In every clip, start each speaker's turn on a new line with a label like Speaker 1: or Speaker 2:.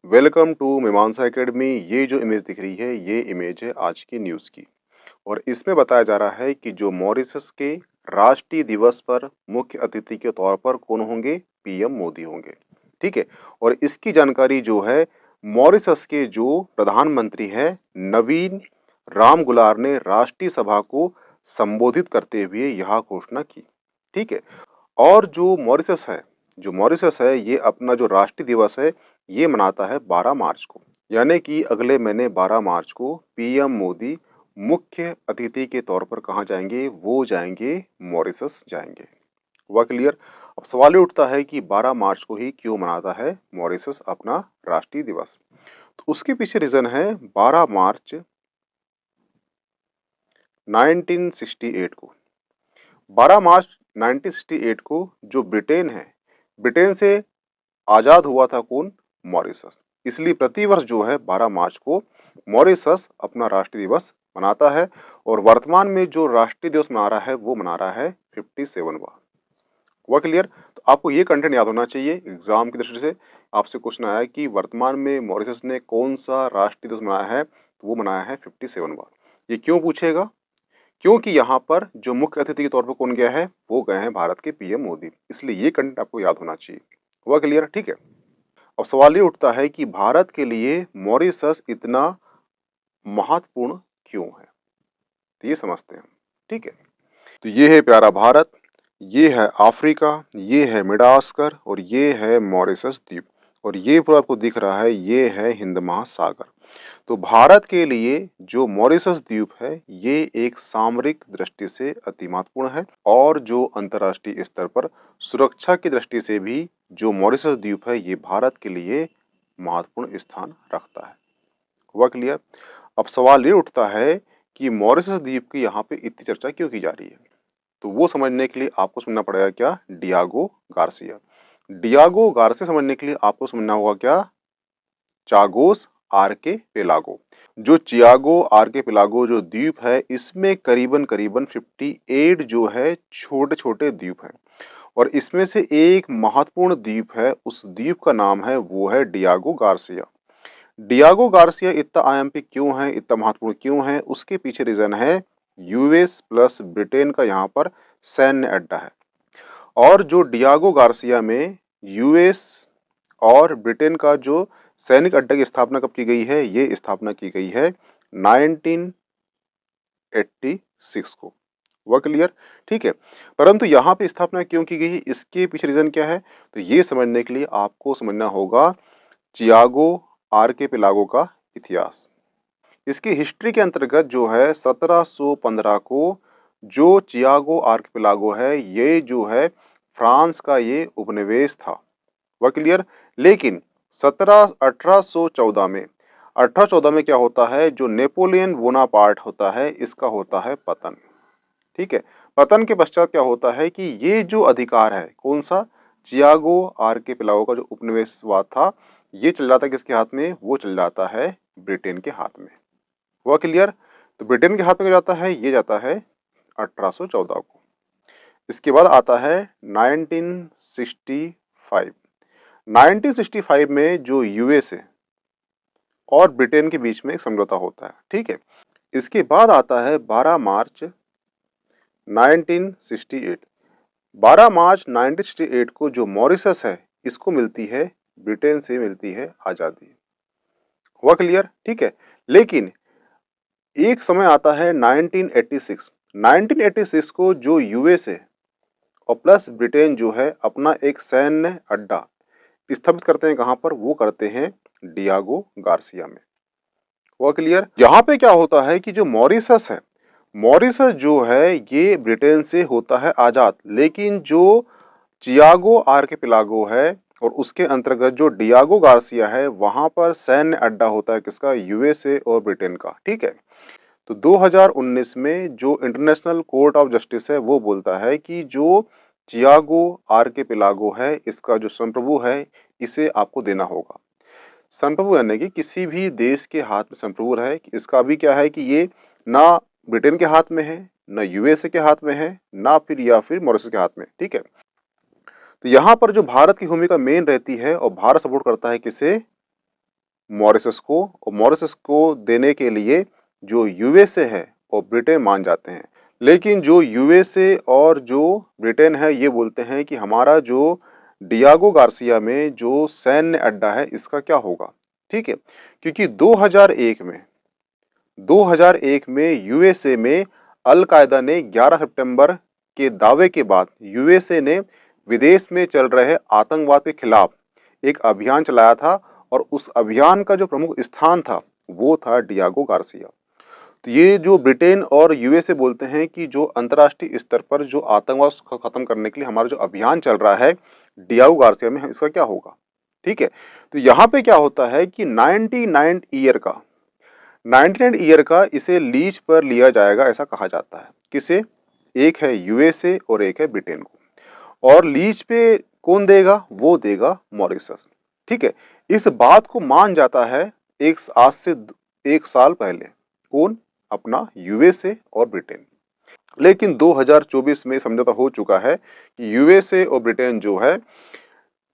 Speaker 1: Welcome to मीमांसा academy. ये जो इमेज दिख रही है ये इमेज है आज की न्यूज़ की। और इसमें बताया जा रहा है कि जो मॉरिशस के राष्ट्रीय दिवस पर मुख्य अतिथि के तौर पर कौन होंगे, पीएम मोदी होंगे। ठीक है। और इसकी जानकारी जो है मॉरिशस के जो प्रधानमंत्री हैं नवीन राम गुलार ने राष्ट्रीय सभा को संबोधित करते हुए यह घोषणा की। ठीक है। और जो मॉरिशस है ये अपना जो राष्ट्रीय दिवस है ये मनाता है 12 मार्च को, यानी कि अगले महीने 12 मार्च को पीएम मोदी मुख्य अतिथि के तौर पर कहाँ जाएंगे, वो जाएंगे मॉरिशस जाएंगे। हुआ क्लियर। अब सवाल ये उठता है कि 12 मार्च को ही क्यों मनाता है मॉरिशस अपना राष्ट्रीय दिवस। तो उसके पीछे रीजन है 12 मार्च 1968 को। 12 मार्च 1968 को जो ब्रिटेन है, ब्रिटेन से आजाद हुआ था कौन, मॉरिशस। इसलिए प्रतिवर्ष जो है 12 मार्च को मॉरिशस अपना राष्ट्रीय दिवस मनाता है। और वर्तमान में जो राष्ट्रीय दिवस मना रहा है वो मना रहा है 57वां। हुआ क्लियर। तो आपको ये कंटेंट याद होना चाहिए एग्जाम की दृष्टि से। आपसे क्वेश्चन आया कि वर्तमान में मॉरिशस ने कौन सा राष्ट्रीय दिवस मनाया है, तो वो मनाया है 57वां। ये क्यों पूछेगा, क्योंकि यहाँ पर जो मुख्य अतिथि के तौर पर कौन गया है, वो गए हैं भारत के पीएम मोदी। इसलिए ये कंटेंट आपको याद होना चाहिए। हुआ क्लियर। ठीक है। अब सवाल ये उठता है कि भारत के लिए मॉरिशस इतना महत्वपूर्ण क्यों है, तो ये समझते हैं। ठीक है। तो ये है प्यारा भारत, ये है अफ्रीका, ये है मिडागास्कर और ये है मॉरिशस द्वीप। और ये पूरा आपको दिख रहा है, ये है हिंद महासागर। तो भारत के लिए जो मॉरिशस द्वीप है ये एक सामरिक दृष्टि से अति महत्वपूर्ण है। और जो अंतर्राष्ट्रीय स्तर पर सुरक्षा की दृष्टि से भी जो मॉरिशस द्वीप है ये भारत के लिए महत्वपूर्ण स्थान रखता है। हुआ क्लियर। अब सवाल ये उठता है कि मॉरिशस द्वीप की यहाँ पे इतनी चर्चा क्यों की जा रही है, तो वो समझने के लिए आपको समझना पड़ेगा क्या, डियागो गार्सिया। डियागो गार्सिया समझने के लिए आपको समझना होगा क्या, चागोस आर्के पेलागो। जो चियागो आर्के पेलागो जो द्वीप है इसमें करीबन करीबन 58 जो है छोटे छोटे द्वीप हैं। और इसमें से एक महत्वपूर्ण द्वीप है, उस द्वीप का नाम है वो है डियागो गार्सिया। डियागो गार्सिया इतना आईएमपी क्यों है, इतना महत्वपूर्ण क्यों है, उसके पीछे रीजन है यूएस प्लस ब्रिटेन का यहाँ पर सैन्य अड्डा है। और जो डियागो गार्सिया में यूएस और ब्रिटेन का जो सैनिक अड्डा की स्थापना कब की गई है, ये स्थापना की गई है 1986 को। हुआ क्लियर। ठीक है। परंतु यहाँ पे स्थापना क्यों की गई, इसके पीछे रीजन क्या है, तो ये समझने के लिए आपको समझना होगा चियागो आर्केपेलागो का इतिहास। इसकी हिस्ट्री के अंतर्गत जो है 1715 को जो चियागो आर्किपेलागो है ये जो है फ्रांस का ये उपनिवेश था। वह क्लियर। लेकिन 1814 में क्या होता है, जो नेपोलियन बोनापार्ट होता है इसका होता है पतन। ठीक है। पतन के पश्चात क्या होता है कि ये जो अधिकार है कौन सा, चियागो आर्किपेलागो का जो उपनिवेशवाद था ये चल जाता है किसके हाथ में, वो चल जाता है ब्रिटेन के हाथ में। हुआ क्लियर। तो ब्रिटेन के हाथ में जाता है, ये जाता है 1814 को। इसके बाद आता है 1965। 1965 में जो यूएसए और ब्रिटेन के बीच में एक समझौता होता है। ठीक है। इसके बाद आता है 12 मार्च 1968। 12 मार्च 1968 को जो मॉरिशस है इसको मिलती है, ब्रिटेन से मिलती है आज़ादी। हुआ क्लियर। ठीक है। लेकिन एक समय आता है 1986। 1986 को जो यूएसए और प्लस ब्रिटेन जो है अपना एक सैन्य अड्डा स्थापित करते हैं, कहां पर, वो करते हैं डियागो गार्सिया में। हुआ क्लियर। यहाँ पे क्या होता है कि जो मॉरिशस है, मॉरिशस जो है ये ब्रिटेन से होता है आजाद, लेकिन जो चियागो आर्किपेलागो है और उसके अंतर्गत जो डियागो गार्सिया है वहां पर सैन्य अड्डा होता है किसका, यूएसए और ब्रिटेन का। ठीक है। तो 2019 में जो इंटरनेशनल कोर्ट ऑफ जस्टिस है वो बोलता है कि जो चियागो आर्किपेलागो है इसका जो संप्रभु है इसे आपको देना होगा। संप्रभु यानी कि किसी भी देश के हाथ में संप्रभु है, इसका अभी क्या है कि ये ना ब्रिटेन के हाथ में है, ना यूएसए के हाथ में है, ना फिर या फिर मॉरिशस के हाथ में। ठीक है। तो यहाँ पर जो भारत की भूमिका मेन रहती है और भारत सपोर्ट करता है किसे, मॉरिशस को, और मॉरिशस को देने के लिए जो यूएसए है और ब्रिटेन मान जाते हैं। लेकिन जो यूएसए और जो ब्रिटेन है ये बोलते हैं कि हमारा जो डियागो गार्सिया में जो सैन्य अड्डा है इसका क्या होगा, ठीक है। क्योंकि 2001 में यूएसए में अल कायदा ने 11 सितंबर के दावे के बाद यूएसए ने विदेश में चल रहे आतंकवाद के खिलाफ एक अभियान चलाया था, और उस अभियान का जो प्रमुख स्थान था वो था डियागो गार्सिया। तो ये जो ब्रिटेन और यूएसए बोलते हैं कि जो अंतर्राष्ट्रीय स्तर पर जो आतंकवाद को खत्म करने के लिए हमारा जो अभियान चल रहा है डियागो गार्सिया में, इसका क्या होगा, ठीक है। तो यहाँ पे क्या होता है कि 99 ईयर का इसे लीज पर लिया जाएगा, ऐसा कहा जाता है। किसे? एक है यूएसए और एक है ब्रिटेन को। और लीज पे कौन देगा? वो देगा मॉरिशस, ठीक है। इस बात को मान जाता है आज से 1 साल पहले। कौन? अपना यूएसए और ब्रिटेन। लेकिन 2024 में समझौता हो चुका है कि यूएसए और ब्रिटेन जो है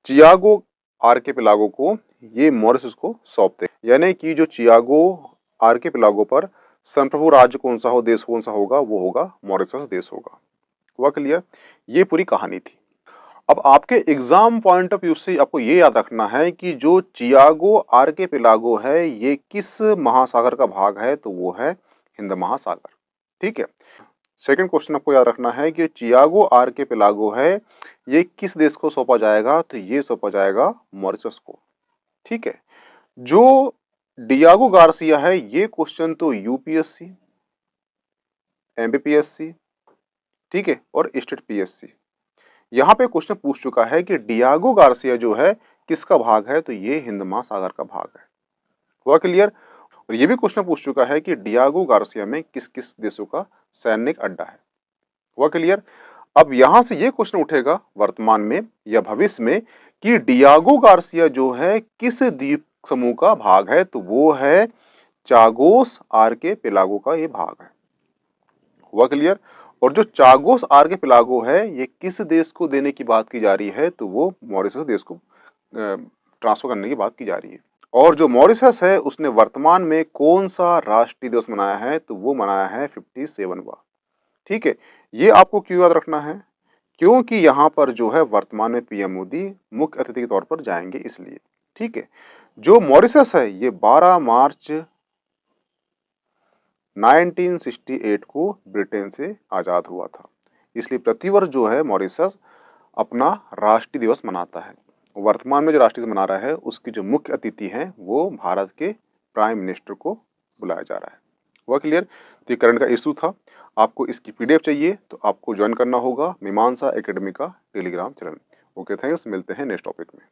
Speaker 1: चियागो आर्किपेलागो को ये मॉरिशस को सौंपते हैं। यानी कि जो चियागो आर्किपेलागो पर संप्रभु राज्य कौन सा हो, देश कौन सा होगा, वो होगा मॉरिशस देश होगा। हुआ क्लियर? ये पूरी कहानी थी। अब आपके एग्जाम पॉइंट ऑफ व्यू से आपको ये याद रखना है कि जो चियागो आर्किपेलागो है ये किस महासागर का भाग है, तो वो है हिंद महासागर, ठीक है। सेकंड क्वेश्चन आपको याद रखना है कि चियागो आर्किपेलागो है ये किस देश को सौंपा जाएगा, तो ये सौंपा जाएगा मॉरिशस को, ठीक है। जो डियागो गार्सिया है ये क्वेश्चन तो यूपीएससी, एमपीपीएससी, ठीक है, और स्टेट पीएससी यहाँ पे क्वेश्चन पूछ चुका है कि डियागो गार्सिया जो है किसका भाग है, तो ये हिंद महासागर का भाग है। हुआ क्लियर? और ये भी क्वेश्चन पूछ चुका है कि डियागो गार्सिया में किस किस देशों का सैनिक अड्डा है। हुआ क्लियर? अब यहां से ये क्वेश्चन उठेगा वर्तमान में या भविष्य में कि डियागो गार्सिया जो है किस द्वीप समूह का भाग है, तो वो है चागोस आर्किपेलागो का ये भाग है। हुआ क्लियर? और जो चागोस आर्किपेलागो है ये किस देश को देने की बात की जा रही है, तो वो मॉरिशस देश को ट्रांसफर करने की बात की जा रही है। और जो मॉरिशस है उसने वर्तमान में कौन सा राष्ट्रीय दिवस मनाया है, तो वो मनाया है 57वां, ठीक है। ये आपको क्यों याद रखना है? क्योंकि यहाँ पर जो है वर्तमान में पीएम मोदी मुख्य अतिथि के तौर पर जाएंगे, इसलिए, ठीक है। जो मॉरिशस है ये 12 मार्च 1968 को ब्रिटेन से आजाद हुआ था, इसलिए प्रतिवर्ष जो है मॉरिशस अपना राष्ट्रीय दिवस मनाता है। वर्तमान में जो राष्ट्रीय दिवस मना रहा है उसकी जो मुख्य अतिथि हैं वो भारत के प्राइम मिनिस्टर को बुलाया जा रहा है। हुआ क्लियर? तो ये करंट का इशू था। आपको इसकी पीडीएफ चाहिए तो आपको ज्वाइन करना होगा मीमांसा एकेडमी का टेलीग्राम चैनल। ओके, थैंक्स, मिलते हैं नेक्स्ट टॉपिक में।